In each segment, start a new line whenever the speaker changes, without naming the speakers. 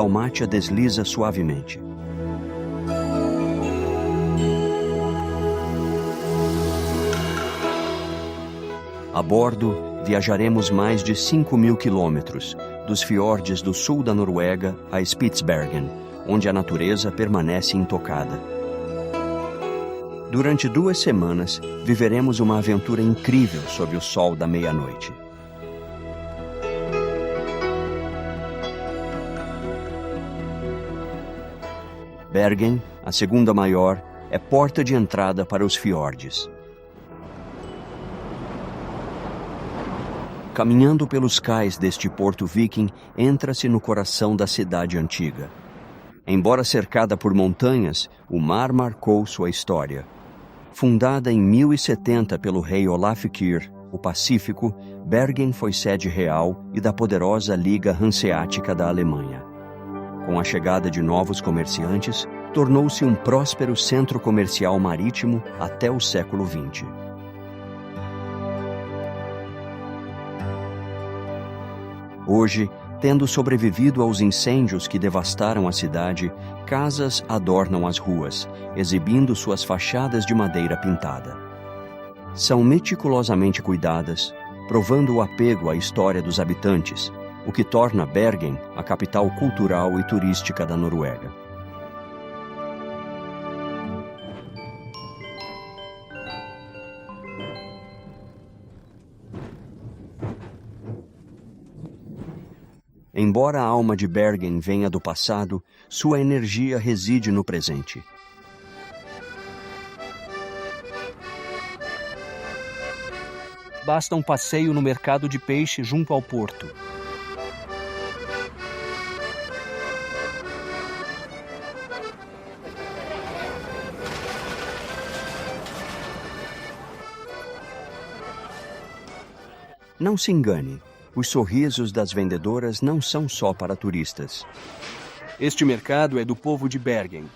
Dalmátia desliza suavemente. A bordo, viajaremos mais de 5.000 quilômetros, dos fiordes do sul da Noruega a Spitsbergen, onde a natureza permanece intocada. Durante 2 semanas, viveremos uma aventura incrível sob o sol da meia-noite. Bergen, a segunda maior, é porta de entrada para os fiordes. Caminhando pelos cais deste porto viking, entra-se no coração da cidade antiga. Embora cercada por montanhas, o mar marcou sua história. Fundada em 1070 pelo rei Olafkir, o Pacífico, Bergen foi sede real e da poderosa Liga Hanseática da Alemanha. Com a chegada de novos comerciantes, tornou-se um próspero centro comercial marítimo até o século XX. Hoje, tendo sobrevivido aos incêndios que devastaram a cidade, casas adornam as ruas, exibindo suas fachadas de madeira pintada. São meticulosamente cuidadas, provando o apego à história dos habitantes, o que torna Bergen a capital cultural e turística da Noruega. Embora a alma de Bergen venha do passado, sua energia reside no presente.
Basta um passeio no mercado de peixe junto ao porto.
Não se engane, os sorrisos das vendedoras não são só para turistas.
Este mercado é do povo de Bergen.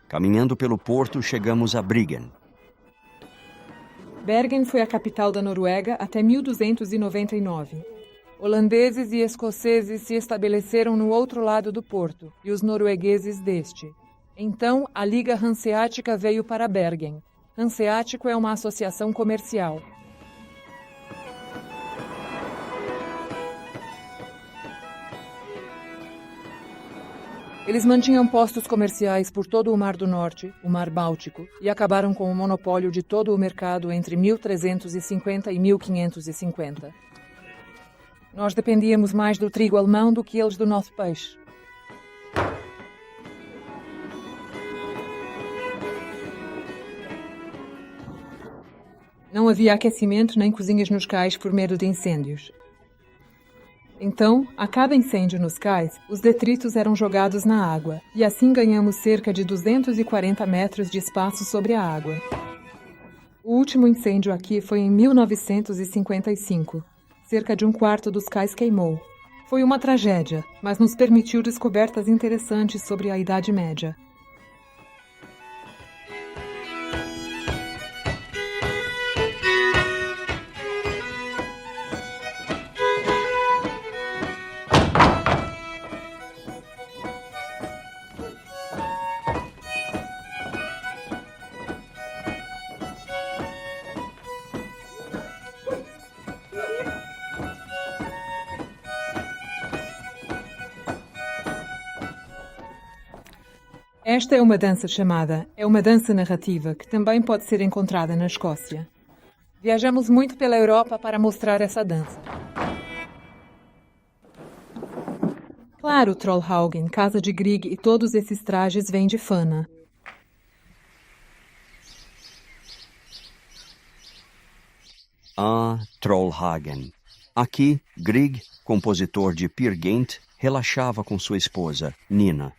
Caminhando pelo porto, chegamos a Bryggen.
Bergen foi a capital da Noruega até 1299. Holandeses e escoceses se estabeleceram no outro lado do porto e os noruegueses deste. Então, a Liga Hanseática veio para Bergen. Hanseático é uma associação comercial. Eles mantinham postos comerciais por todo o Mar do Norte, o Mar Báltico, e acabaram com o monopólio de todo o mercado entre 1350 e 1550. Nós dependíamos mais do trigo alemão do que eles do nosso peixe. Não havia aquecimento nem cozinhas nos cais por medo de incêndios. Então, a cada incêndio nos cais, os detritos eram jogados na água, e assim ganhamos cerca de 240 metros de espaço sobre a água. O último incêndio aqui foi em 1955. Cerca de 1/4 dos cais queimou. Foi uma tragédia, mas nos permitiu descobertas interessantes sobre a Idade Média. Esta é uma dança chamada, é uma dança narrativa que também pode ser encontrada na Escócia. Viajamos muito pela Europa para mostrar essa dança. Claro, Trollhaugen, Casa de Grieg e todos esses trajes vêm de Fana.
Ah, Trollhaugen. Aqui, Grieg, compositor de Peer Gynt, relaxava com sua esposa, Nina.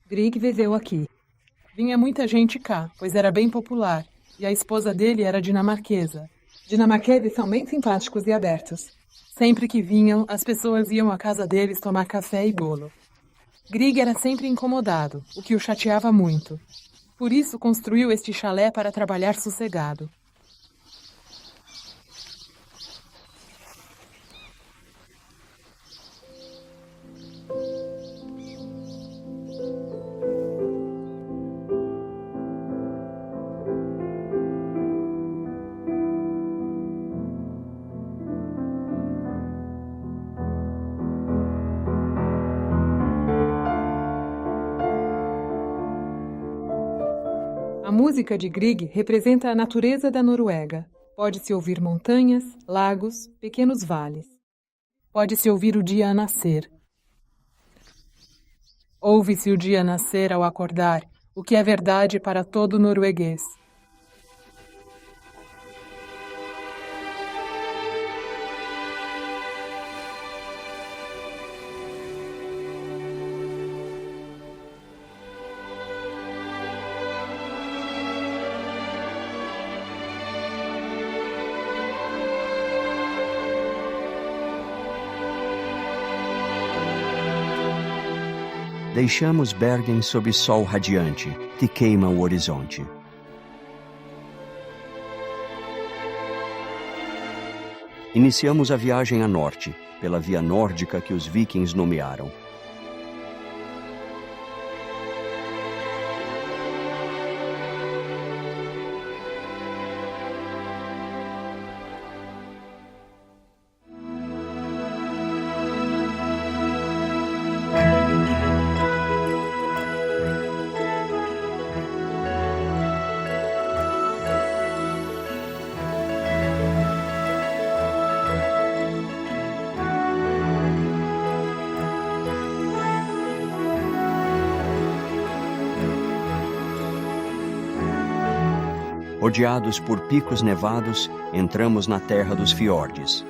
Grieg viveu aqui. Vinha muita gente cá, pois era bem popular, e a esposa dele era dinamarquesa. Dinamarqueses são bem simpáticos e abertos. Sempre que vinham, as pessoas iam à casa deles tomar café e bolo. Grieg era sempre incomodado, o que o chateava muito. Por isso construiu este chalé para trabalhar sossegado. A música de Grieg representa a natureza da Noruega. Pode-se ouvir montanhas, lagos, pequenos vales. Pode-se ouvir o dia a nascer. Ouve-se o dia nascer ao acordar, o que é verdade para todo norueguês.
Deixamos Bergen sob sol radiante, que queima o horizonte. Iniciamos a viagem a norte, pela via nórdica que os vikings nomearam. Rodeados por picos nevados, entramos na terra dos fiordes.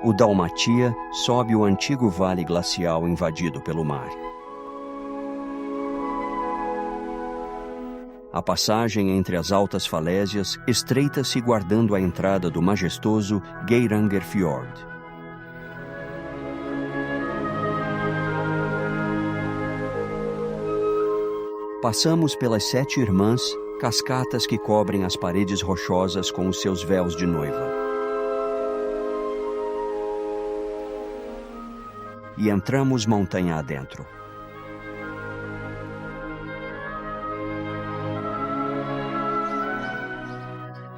O Dalmatia sobe o antigo vale glacial invadido pelo mar. A passagem entre as altas falésias estreita-se guardando a entrada do majestoso Geirangerfjord. Passamos pelas 7 irmãs, cascatas que cobrem as paredes rochosas com os seus véus de noiva. E entramos montanha adentro.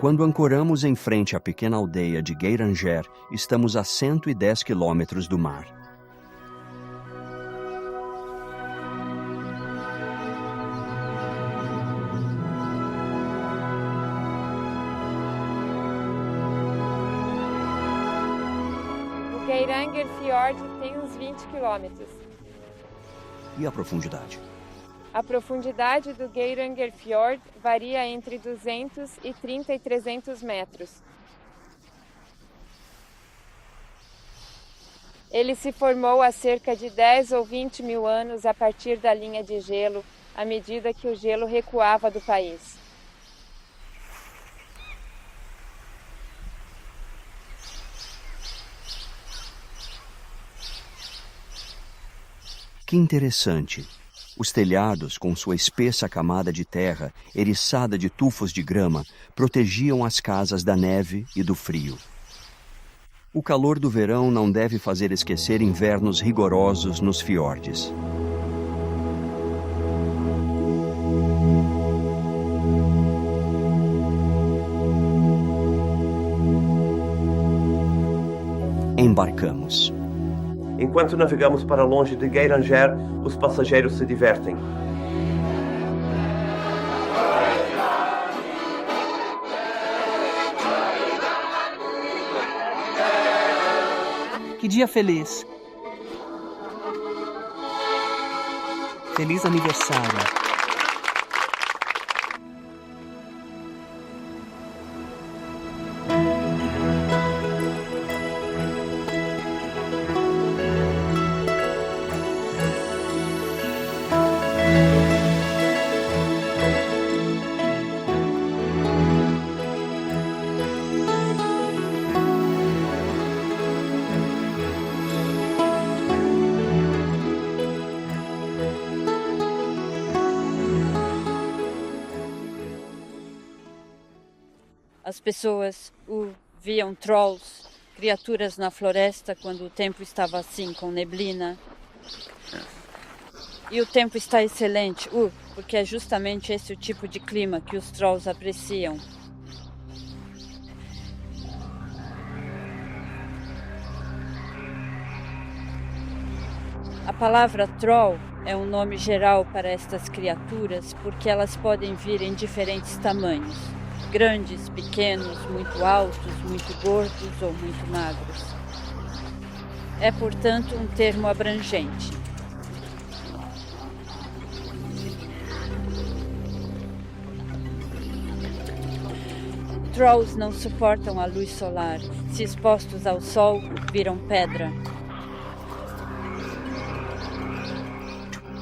Quando ancoramos em frente à pequena aldeia de Geiranger, estamos a 110 quilômetros do mar.
O Geirangerfjord tem uns 20 quilômetros.
E a profundidade?
A profundidade do Geirangerfjord varia entre 230 e 300 metros. Ele se formou há cerca de 10 ou 20 mil anos a partir da linha de gelo, à medida que o gelo recuava do país.
Que interessante! Os telhados, com sua espessa camada de terra, eriçada de tufos de grama, protegiam as casas da neve e do frio. O calor do verão não deve fazer esquecer invernos rigorosos nos fiordes. Embarcamos.
Enquanto navegamos para longe de Geiranger, os passageiros se divertem.
Que dia feliz! Feliz aniversário!
As pessoas viam trolls, criaturas na floresta quando o tempo estava assim, com neblina. E o tempo está excelente, porque é justamente esse o tipo de clima que os trolls apreciam. A palavra troll é um nome geral para estas criaturas porque elas podem vir em diferentes tamanhos. Grandes, pequenos, muito altos, muito gordos ou muito magros. É, portanto, um termo abrangente. Trolls não suportam a luz solar. Se expostos ao sol, viram pedra.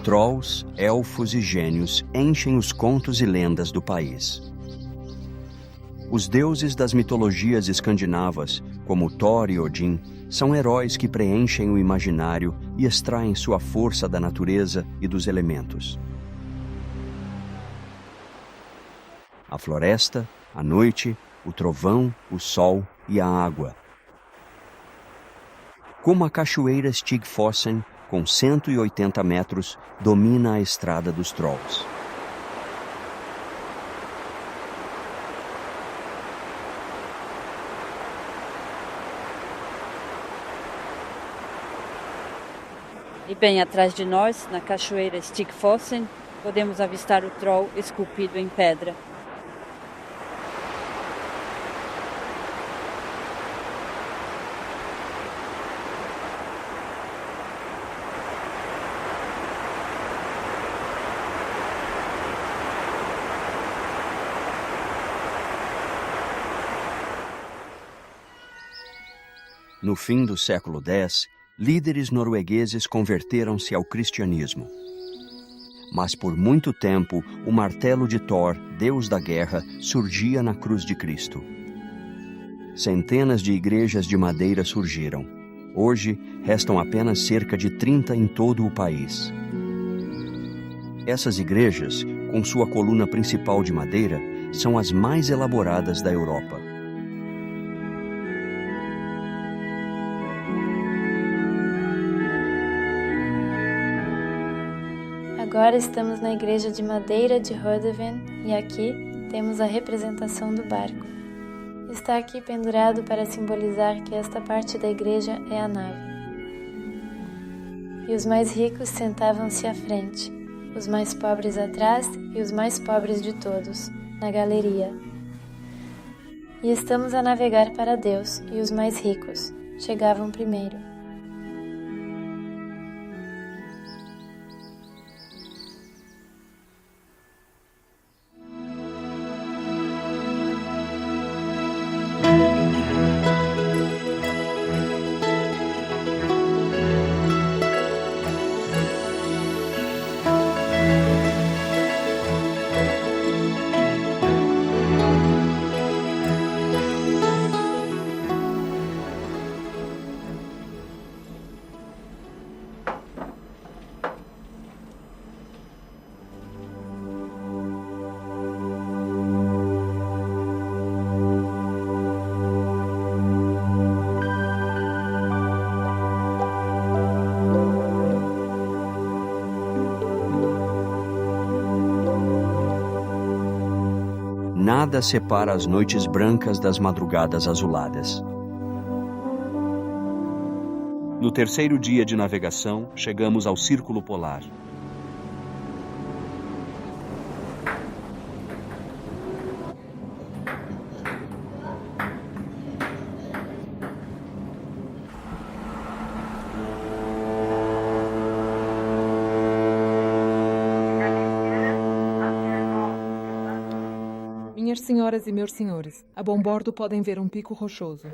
Trolls, elfos e gênios enchem os contos e lendas do país. Os deuses das mitologias escandinavas, como Thor e Odin, são heróis que preenchem o imaginário e extraem sua força da natureza e dos elementos. A floresta, a noite, o trovão, o sol e a água. Como a cachoeira Stigfossen, com 180 metros, domina a estrada dos Trolls.
E bem atrás de nós, na cachoeira Stigfossen, podemos avistar o troll esculpido em pedra.
No fim do século X, líderes noruegueses converteram-se ao cristianismo. Mas por muito tempo, o martelo de Thor, deus da guerra, surgia na cruz de Cristo. Centenas de igrejas de madeira surgiram. Hoje, restam apenas cerca de 30 em todo o país. Essas igrejas, com sua coluna principal de madeira, são as mais elaboradas da Europa.
Agora estamos na igreja de madeira de Hodeven e aqui temos a representação do barco. Está aqui pendurado para simbolizar que esta parte da igreja é a nave. E os mais ricos sentavam-se à frente, os mais pobres atrás e os mais pobres de todos, na galeria. E estamos a navegar para Deus e os mais ricos chegavam primeiro.
Nada separa as noites brancas das madrugadas azuladas.
No terceiro dia de navegação, chegamos ao Círculo Polar.
Minhas senhoras e meus senhores, a bom bordo podem ver um pico rochoso.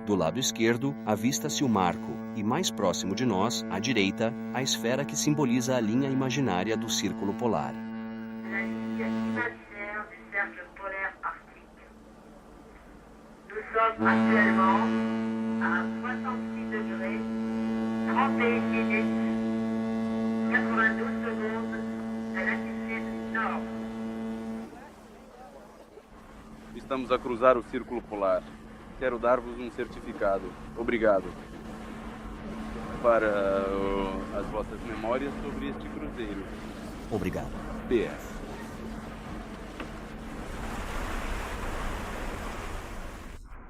Do lado esquerdo, avista-se o marco e, mais próximo de nós, à direita, a esfera que simboliza a linha imaginária do Círculo Polar.
Estamos a cruzar o Círculo Polar. Quero dar-vos um certificado. Obrigado. Para as vossas memórias sobre este cruzeiro.
Obrigado.
PS.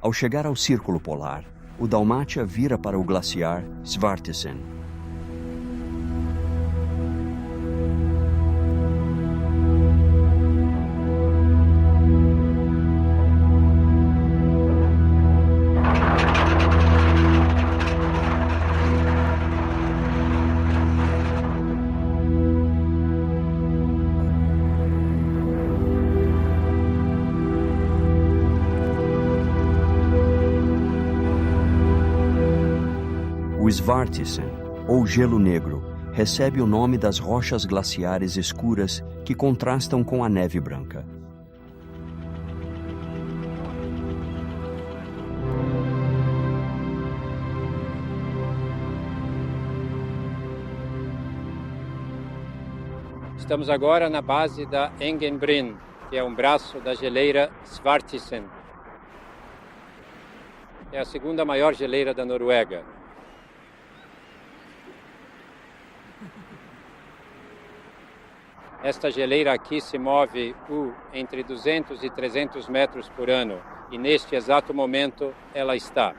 Ao chegar ao Círculo Polar, o Dalmátia vira para o glaciar Svartisen. O Svartisen, ou gelo negro, recebe o nome das rochas glaciares escuras que contrastam com a neve branca.
Estamos agora na base da Engenbrinn, que é um braço da geleira Svartisen. É a segunda maior geleira da Noruega. Esta geleira aqui se move entre 200 e 300 metros por ano e neste exato momento ela está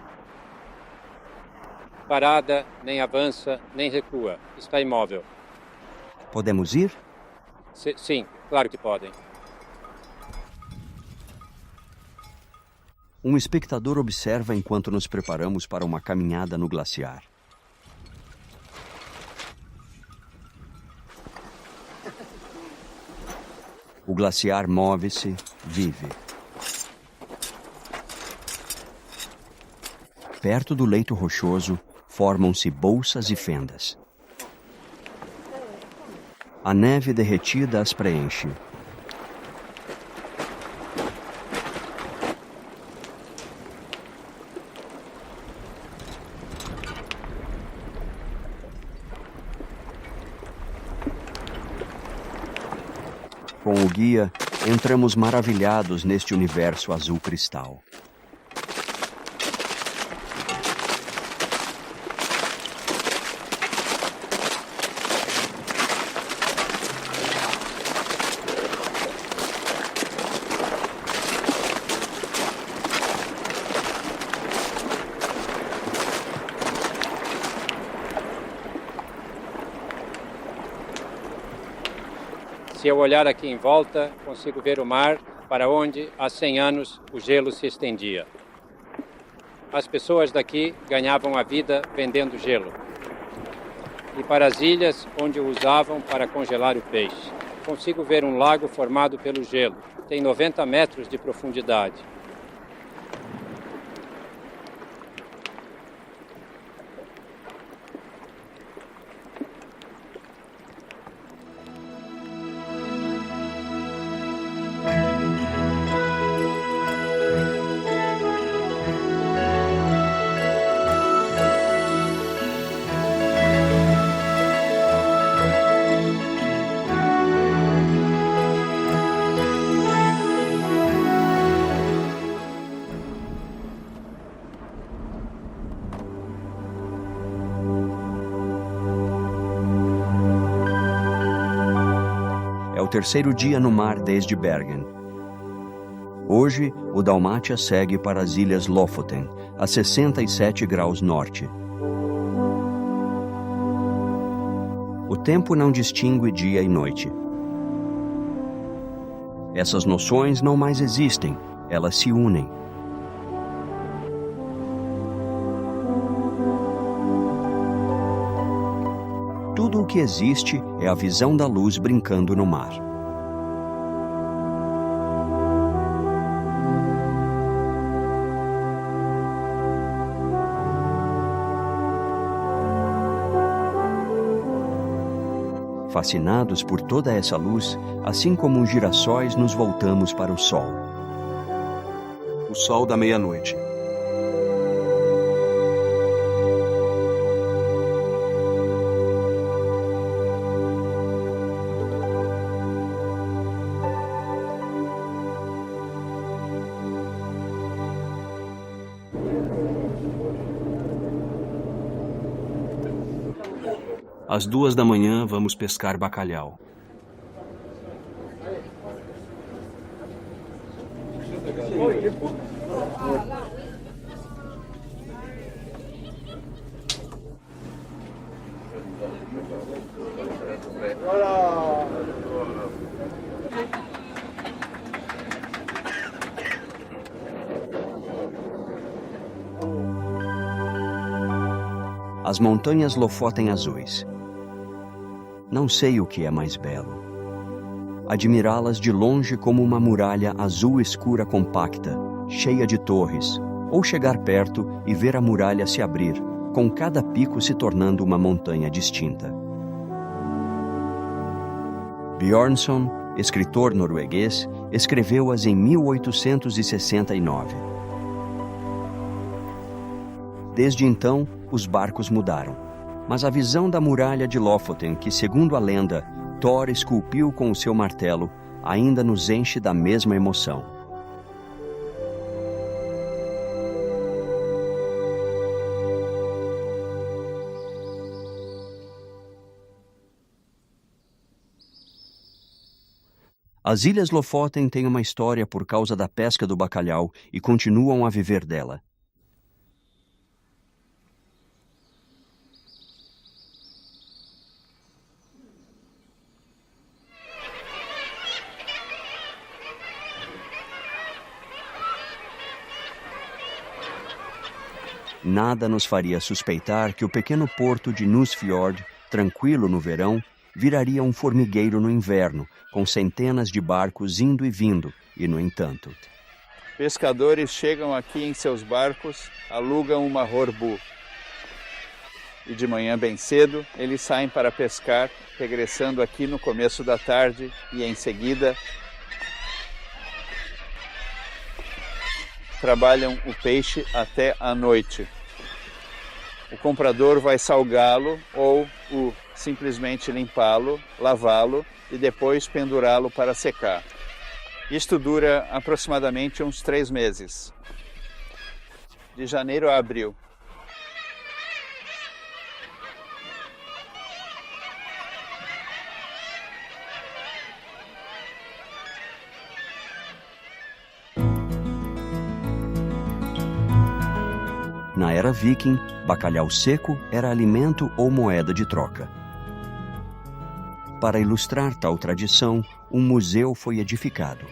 parada, nem avança, nem recua. Está imóvel.
Podemos ir?
Sim, claro que podem.
Um espectador observa enquanto nos preparamos para uma caminhada no glaciar. O glaciar move-se, vive. Perto do leito rochoso, formam-se bolsas e fendas. A neve derretida as preenche. Com o guia, entramos maravilhados neste universo azul cristal.
Se eu olhar aqui em volta, consigo ver o mar para onde, há 100 anos, o gelo se estendia. As pessoas daqui ganhavam a vida vendendo gelo. E para as ilhas onde o usavam para congelar o peixe. Consigo ver um lago formado pelo gelo. Tem 90 metros de profundidade.
É o terceiro dia no mar desde Bergen. Hoje, o Dalmátia segue para as ilhas Lofoten, a 67 graus norte. O tempo não distingue dia e noite. Essas noções não mais existem, elas se unem. Tudo o que existe é a visão da luz brincando no mar. Fascinados por toda essa luz, assim como os girassóis, nos voltamos para o sol.
O sol da meia-noite. Às 2h vamos pescar bacalhau. As montanhas Lofoten azuis. Não sei o que é mais belo. Admirá-las de longe como uma muralha azul escura compacta, cheia de torres, ou chegar perto e ver a muralha se abrir, com cada pico se tornando uma montanha distinta. Bjørnson, escritor norueguês, escreveu-as em 1869. Desde então, os barcos mudaram. Mas a visão da muralha de Lofoten, que, segundo a lenda, Thor esculpiu com o seu martelo, ainda nos enche da mesma emoção. As Ilhas Lofoten têm uma história por causa da pesca do bacalhau e continuam a viver dela. Nada nos faria suspeitar que o pequeno porto de Nusfjord, tranquilo no verão, viraria um formigueiro no inverno, com centenas de barcos indo e vindo, e, no entanto...
Pescadores chegam aqui em seus barcos, alugam uma rorbu. E de manhã bem cedo, eles saem para pescar, regressando aqui no começo da tarde e, em seguida, trabalham o peixe até a noite. O comprador vai salgá-lo ou simplesmente limpá-lo, lavá-lo e depois pendurá-lo para secar. Isto dura aproximadamente uns 3 meses, de janeiro a abril.
Na era viking, bacalhau seco era alimento ou moeda de troca. Para ilustrar tal tradição, um museu foi edificado.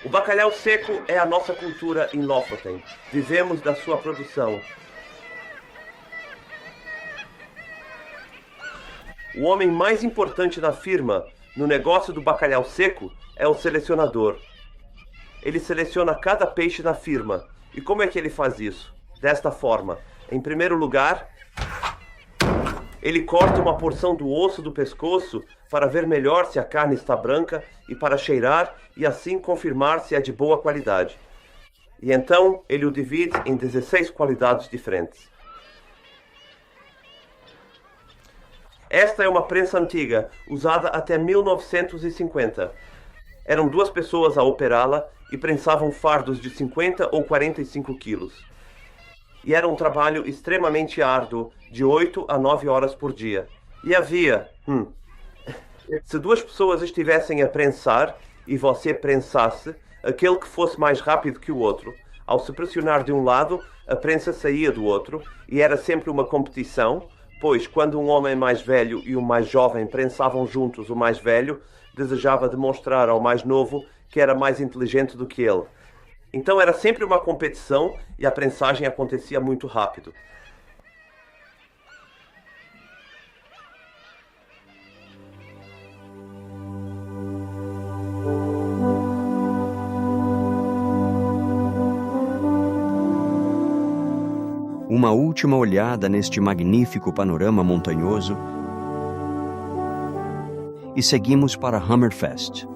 O bacalhau seco é a nossa cultura em Lofoten. Vivemos da sua produção. O homem mais importante na firma, no negócio do bacalhau seco, é o selecionador. Ele seleciona cada peixe na firma. E como é que ele faz isso? Desta forma. Em primeiro lugar, ele corta uma porção do osso do pescoço para ver melhor se a carne está branca e para cheirar e assim confirmar se é de boa qualidade. E então ele o divide em 16 qualidades diferentes. Esta é uma prensa antiga, usada até 1950. Eram 2 pessoas a operá-la e prensavam fardos de 50 ou 45 quilos. E era um trabalho extremamente árduo, de 8 a 9 horas por dia. E havia... Se 2 pessoas estivessem a prensar e você prensasse, aquele que fosse mais rápido que o outro, ao se pressionar de um lado, a prensa saía do outro, e era sempre uma competição, pois quando um homem mais velho e um mais jovem prensavam juntos, o mais velho desejava demonstrar ao mais novo que era mais inteligente do que ele. Então era sempre uma competição e a prensagem acontecia muito rápido.
Uma última olhada neste magnífico panorama montanhoso e seguimos para Hammerfest.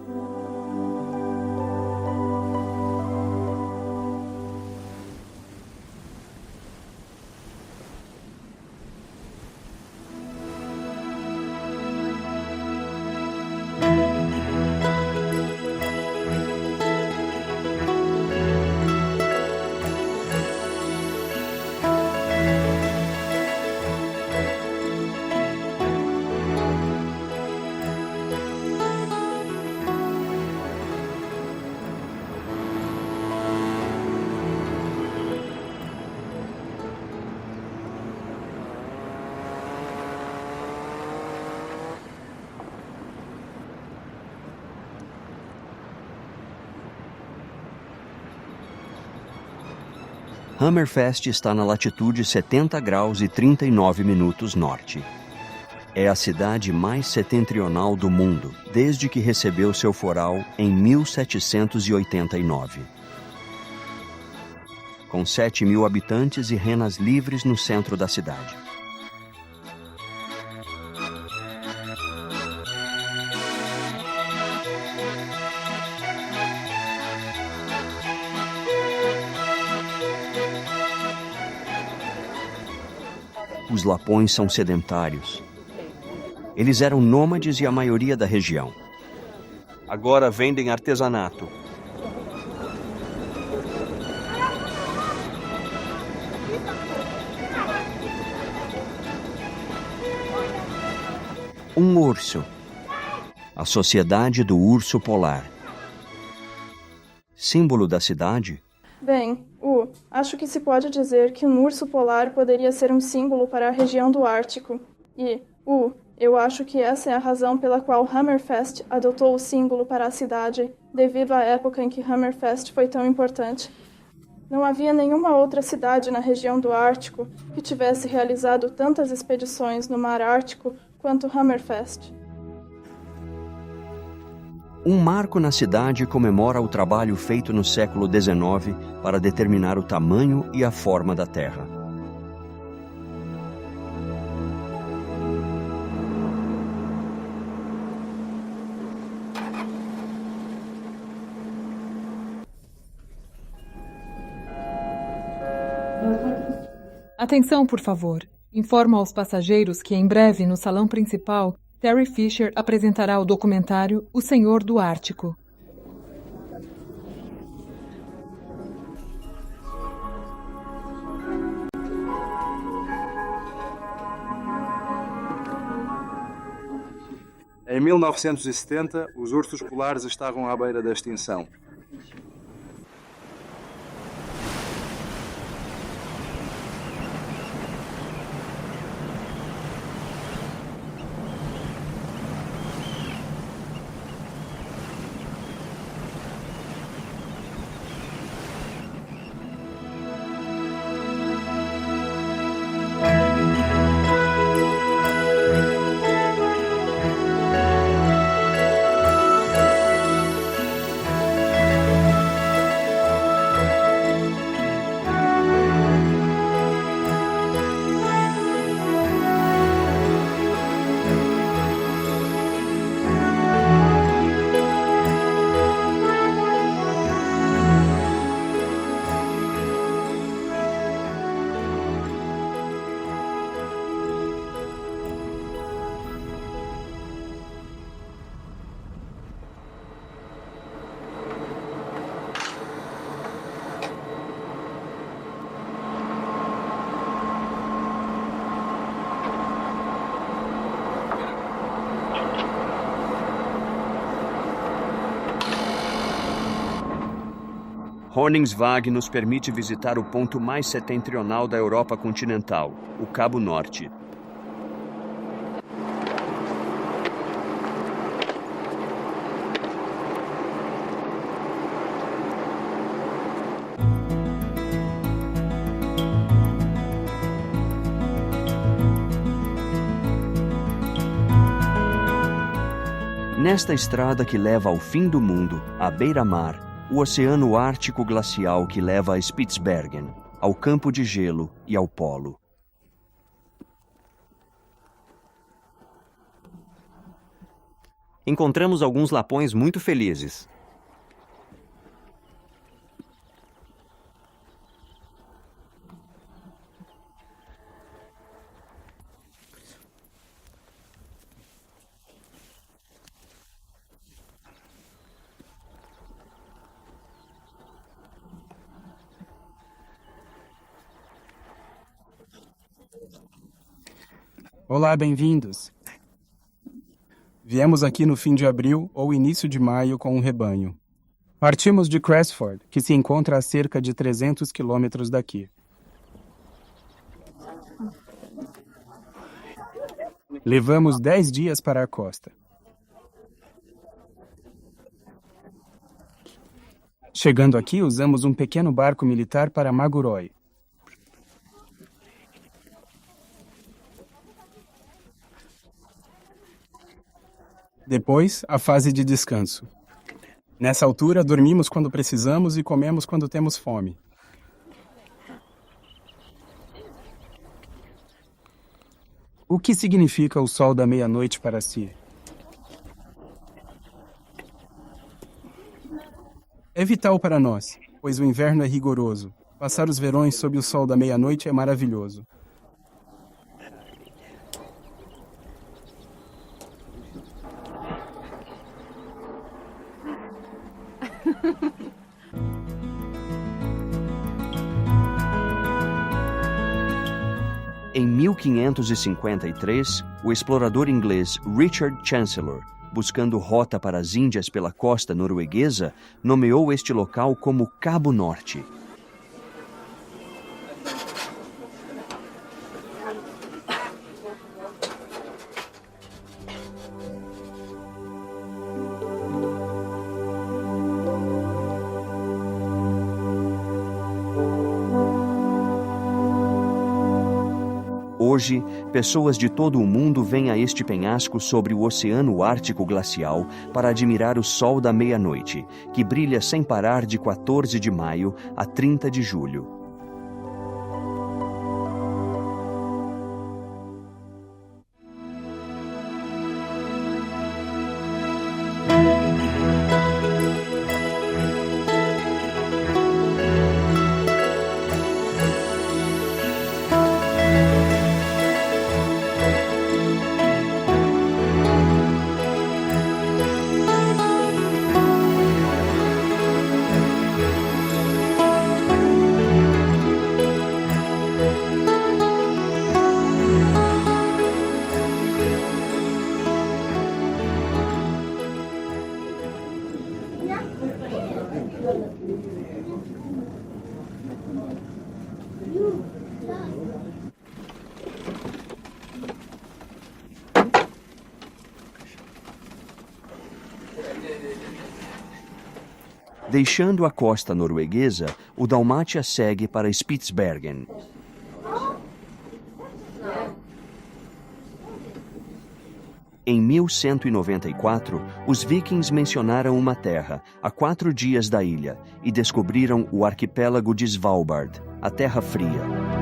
Hammerfest está na latitude 70 graus e 39 minutos norte. É a cidade mais setentrional do mundo, desde que recebeu seu foral em 1789. Com 7.000 habitantes e renas livres no centro da cidade. Os lapões são sedentários. Eles eram nômades e a maioria da região. Agora vendem artesanato. Um urso. A Sociedade do Urso Polar. Símbolo da cidade?
Bem, acho que se pode dizer que um urso polar poderia ser um símbolo para a região do Ártico. E, eu acho que essa é a razão pela qual Hammerfest adotou o símbolo para a cidade, devido à época em que Hammerfest foi tão importante. Não havia nenhuma outra cidade na região do Ártico que tivesse realizado tantas expedições no Mar Ártico quanto Hammerfest.
Um marco na cidade comemora o trabalho feito no século XIX para determinar o tamanho e a forma da Terra.
Atenção, por favor. Informo aos passageiros que em breve, no salão principal, Terry Fisher apresentará o documentário O Senhor do Ártico.
Em 1970, os ursos polares estavam à beira da extinção.
Horningsvag nos permite visitar o ponto mais setentrional da Europa continental, o Cabo Norte. Nesta estrada que leva ao fim do mundo, à beira-mar, o Oceano Ártico Glacial que leva a Spitsbergen, ao campo de gelo e ao polo.
Encontramos alguns lapões muito felizes.
Olá, bem-vindos. Viemos aqui no fim de abril ou início de maio com um rebanho. Partimos de Cresford, que se encontra a cerca de 300 quilômetros daqui. Levamos 10 dias para a costa. Chegando aqui, usamos um pequeno barco militar para Maguroy. Depois, a fase de descanso. Nessa altura, dormimos quando precisamos e comemos quando temos fome. O que significa o sol da meia-noite para si? É vital para nós, pois o inverno é rigoroso. Passar os verões sob o sol da meia-noite é maravilhoso.
Em 1553, o explorador inglês Richard Chancellor, buscando rota para as Índias pela costa norueguesa, nomeou este local como Cabo Norte. Hoje, pessoas de todo o mundo vêm a este penhasco sobre o Oceano Ártico Glacial para admirar o sol da meia-noite, que brilha sem parar de 14 de maio a 30 de julho. Deixando a costa norueguesa, o Dalmátia segue para Spitsbergen. Em 1194, os vikings mencionaram uma terra, a 4 dias da ilha, e descobriram o arquipélago de Svalbard, a Terra Fria.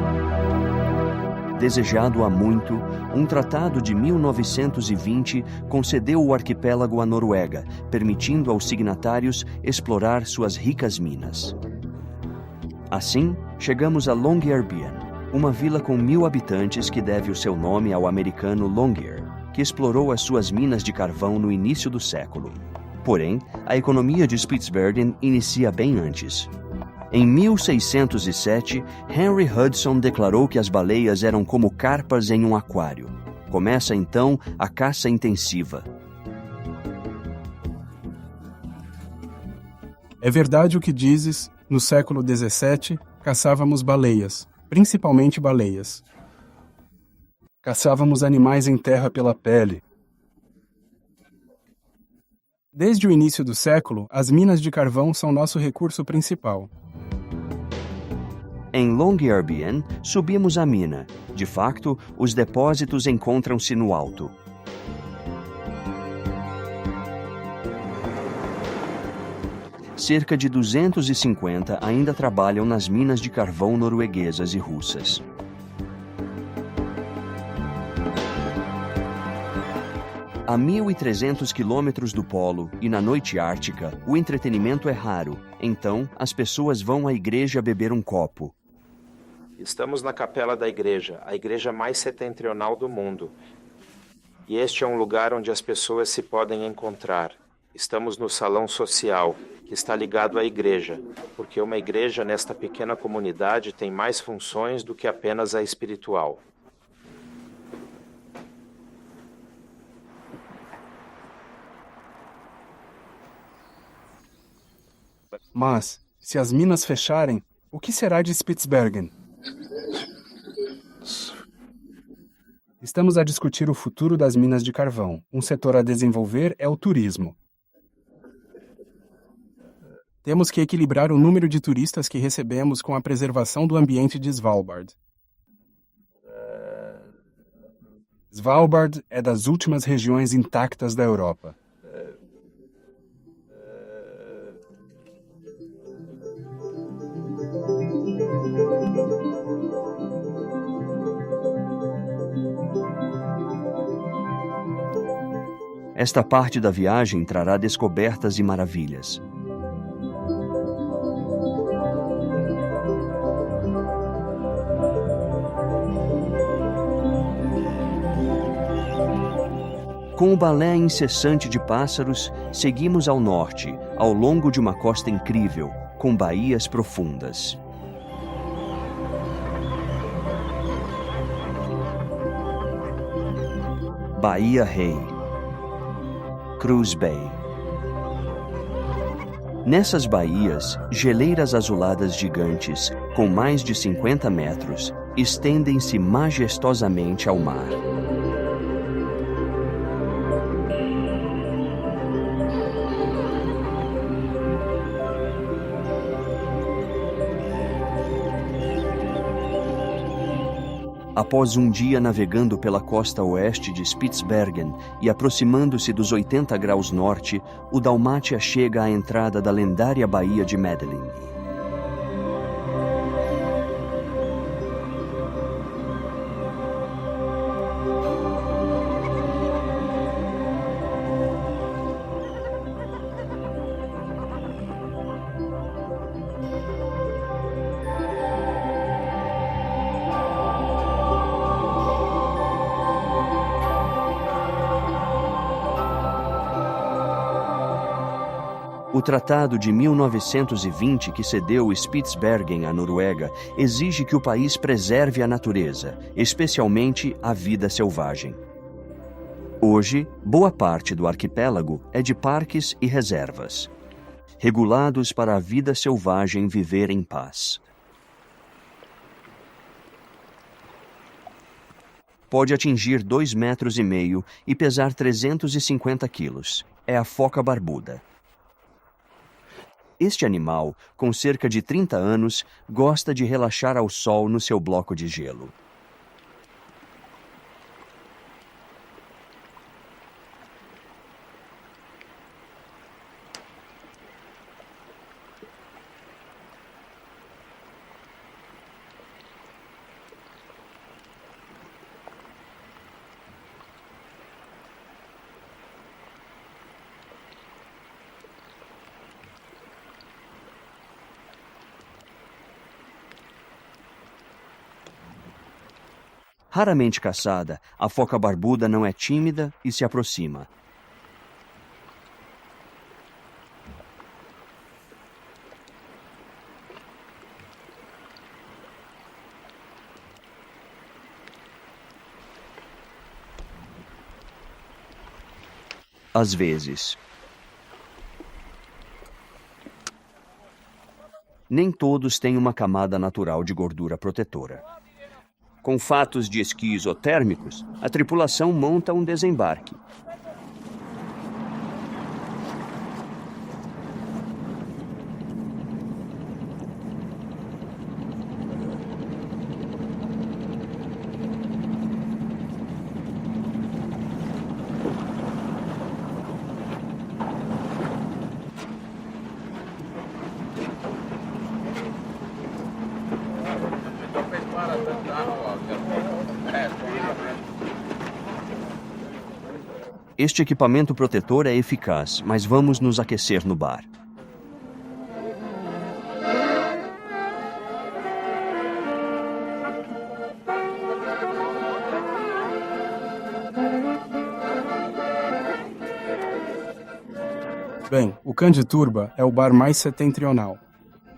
Desejado há muito, um tratado de 1920 concedeu o arquipélago à Noruega, permitindo aos signatários explorar suas ricas minas. Assim, chegamos a Longyearbyen, uma vila com 1000 habitantes que deve o seu nome ao americano Longyear, que explorou as suas minas de carvão no início do século. Porém, a economia de Spitsbergen inicia bem antes. Em 1607, Henry Hudson declarou que as baleias eram como carpas em um aquário. Começa então a caça intensiva.
É verdade o que dizes, no século XVII, caçávamos baleias, principalmente baleias. Caçávamos animais em terra pela pele. Desde o início do século, as minas de carvão são nosso recurso principal.
Em Longyearbyen, subimos a mina. De facto, os depósitos encontram-se no alto. Cerca de 250 ainda trabalham nas minas de carvão norueguesas e russas. A 1.300 quilômetros do polo e na noite ártica, o entretenimento é raro, então as pessoas vão à igreja beber um copo.
Estamos na capela da igreja, a igreja mais setentrional do mundo. E este é um lugar onde as pessoas se podem encontrar. Estamos no salão social, que está ligado à igreja, porque uma igreja nesta pequena comunidade tem mais funções do que apenas a espiritual.
Mas, se as minas fecharem, o que será de Spitsbergen? Estamos a discutir o futuro das minas de carvão. Um setor a desenvolver é o turismo. Temos que equilibrar o número de turistas que recebemos com a preservação do ambiente de Svalbard. Svalbard é das últimas regiões intactas da Europa.
Esta parte da viagem trará descobertas e maravilhas. Com o balé incessante de pássaros, seguimos ao norte, ao longo de uma costa incrível, com baías profundas. Bahia Rei, Cruz Bay. Nessas baías, geleiras azuladas gigantes, com mais de 50 metros, estendem-se majestosamente ao mar. Após um dia navegando pela costa oeste de Spitsbergen e aproximando-se dos 80 graus norte, o Dalmátia chega à entrada da lendária Baía de Medellín. O Tratado de 1920, que cedeu Spitsbergen à Noruega, exige que o país preserve a natureza, especialmente a vida selvagem. Hoje, boa parte do arquipélago é de parques e reservas, regulados para a vida selvagem viver em paz. Pode atingir 2,5 metros e pesar 350 quilos. É a foca barbuda. Este animal, com cerca de 30 anos, gosta de relaxar ao sol no seu bloco de gelo. Raramente caçada, a foca barbuda não é tímida e se aproxima. Às vezes. Nem todos têm uma camada natural de gordura protetora. Com fatos de esqui isotérmicos, a tripulação monta um desembarque. Este equipamento protetor é eficaz, mas vamos nos aquecer no bar.
Bem, o Canditurba é o bar mais setentrional.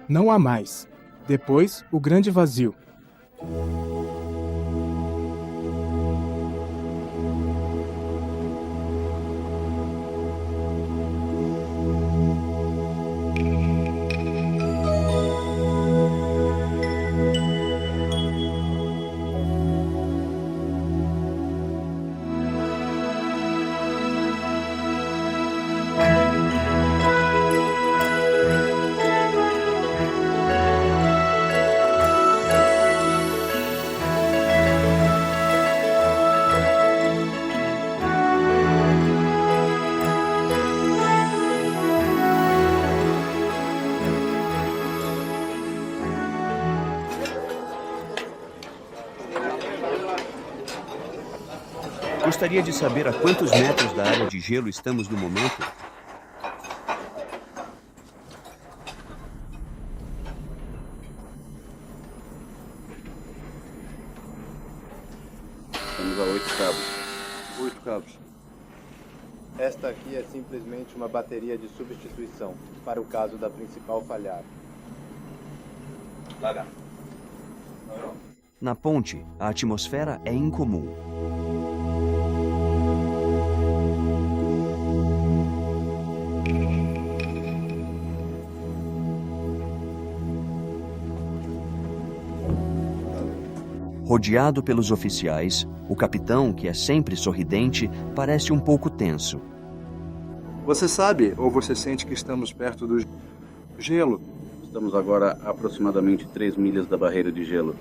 Não há mais. Depois, o Grande Vazio.
Gostaria de saber a quantos metros da área de gelo estamos no momento?
Estamos a 8 cabos.
8 cabos. Esta aqui é simplesmente uma bateria de substituição, para o caso da principal falhar.
Na ponte, a atmosfera é incomum. Rodeado pelos oficiais, o capitão, que é sempre sorridente, parece um pouco tenso.
Você sabe ou você sente que estamos perto do gelo?
Estamos agora a aproximadamente 3 milhas da barreira de gelo.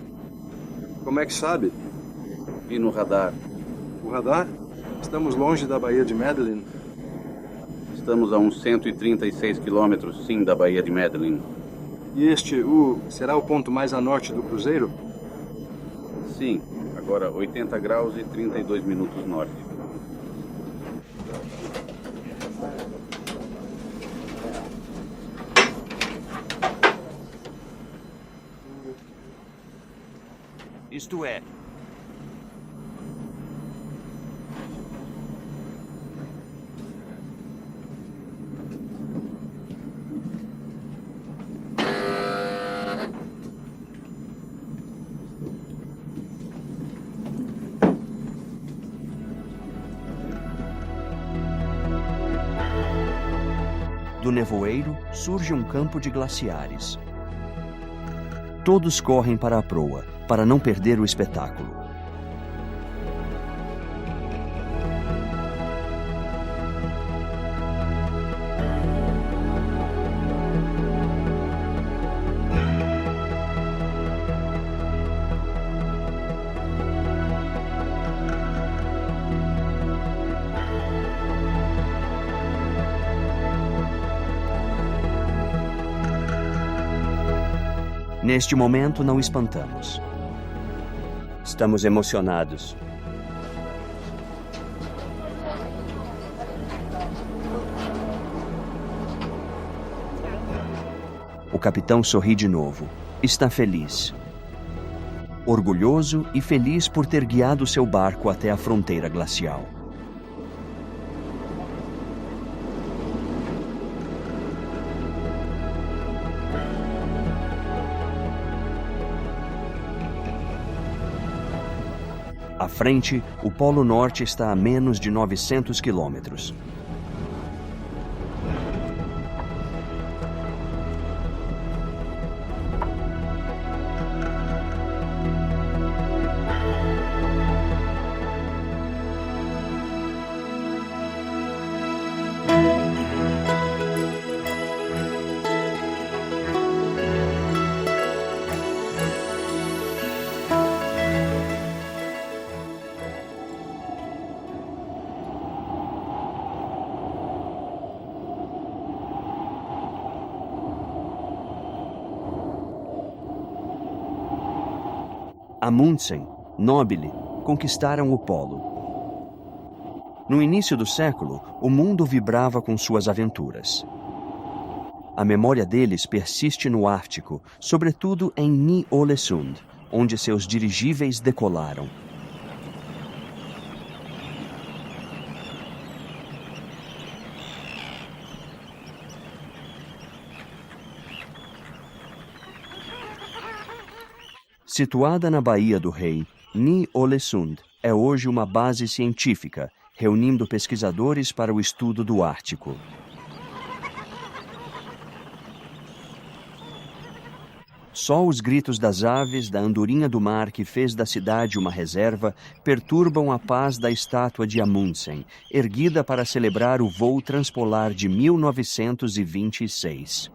Como é que sabe?
Vi no radar.
O radar? Estamos longe da Baía de Madeline?
Estamos a uns 136 quilômetros, sim, da Baía de Madeline.
E este, será o ponto mais a norte do cruzeiro?
Sim, agora 80 graus e 32 minutos norte.
Isto é, do nevoeiro surge um campo de glaciares. Todos correm para a proa, para não perder o espetáculo. Neste momento, não espantamos. Estamos emocionados. O capitão sorri de novo. Está feliz. Orgulhoso e feliz por ter guiado seu barco até a fronteira glacial. À frente, o Polo Norte está a menos de 900 quilômetros. Amundsen, Nobile, conquistaram o polo. No início do século, o mundo vibrava com suas aventuras. A memória deles persiste no Ártico, sobretudo em Ny-Ålesund, onde seus dirigíveis decolaram. Situada na Baía do Rei, Ny-Ålesund é hoje uma base científica, reunindo pesquisadores para o estudo do Ártico. Só os gritos das aves, da andorinha do mar que fez da cidade uma reserva, perturbam a paz da estátua de Amundsen, erguida para celebrar o voo transpolar de 1926.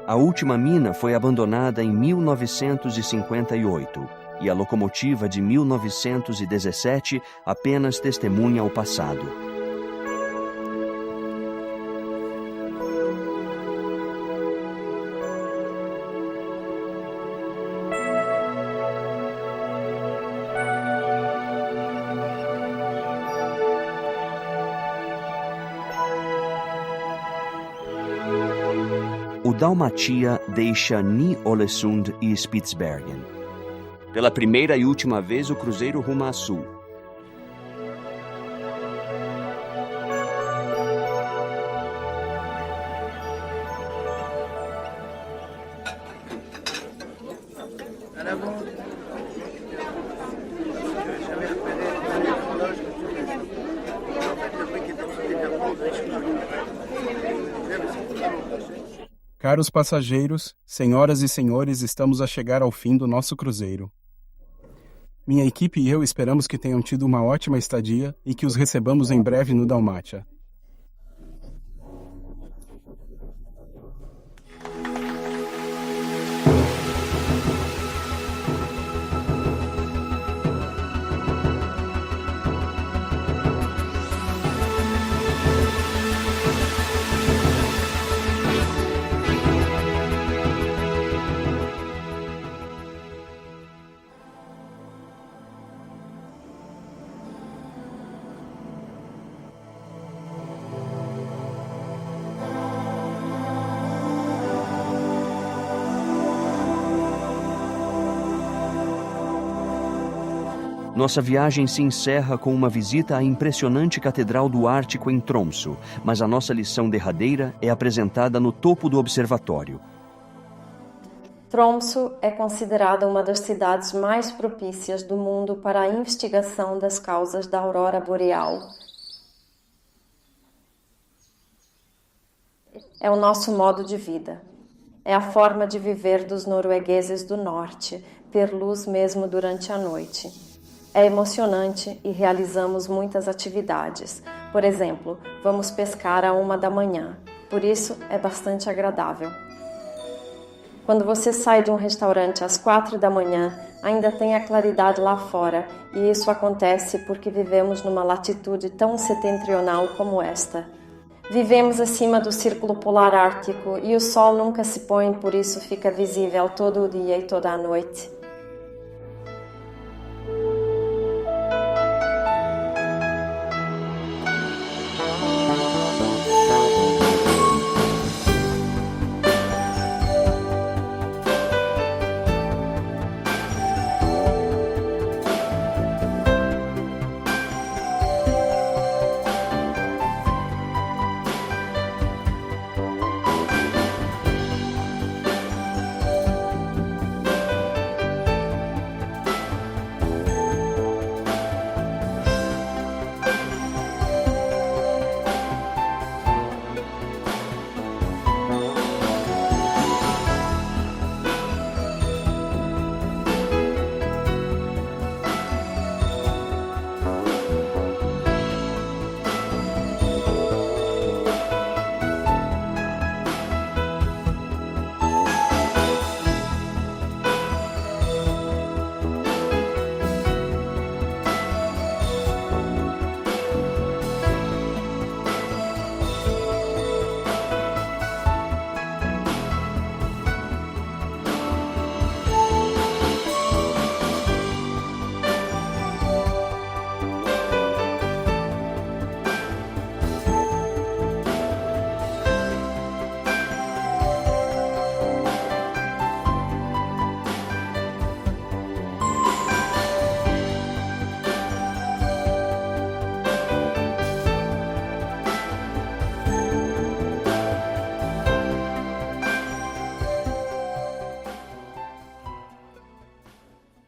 A última mina foi abandonada em 1958 e a locomotiva de 1917 apenas testemunha o passado. O Dalmatia deixa Ny-Ålesund e Spitsbergen. Pela primeira e última vez, o cruzeiro ruma a sul.
Caros passageiros, senhoras e senhores, estamos a chegar ao fim do nosso cruzeiro. Minha equipe e eu esperamos que tenham tido uma ótima estadia e que os recebamos em breve no Dalmátia.
Nossa viagem se encerra com uma visita à impressionante Catedral do Ártico em Tromsø, mas a nossa lição derradeira é apresentada no topo do observatório.
Tromsø é considerada uma das cidades mais propícias do mundo para a investigação das causas da aurora boreal. É o nosso modo de vida. É a forma de viver dos noruegueses do norte, ter luz mesmo durante a noite. É emocionante e realizamos muitas atividades. Por exemplo, vamos pescar à 1 da manhã. Por isso, é bastante agradável. Quando você sai de um restaurante às 4 da manhã, ainda tem a claridade lá fora, e isso acontece porque vivemos numa latitude tão setentrional como esta. Vivemos acima do Círculo Polar Ártico e o sol nunca se põe, por isso fica visível todo o dia e toda a noite.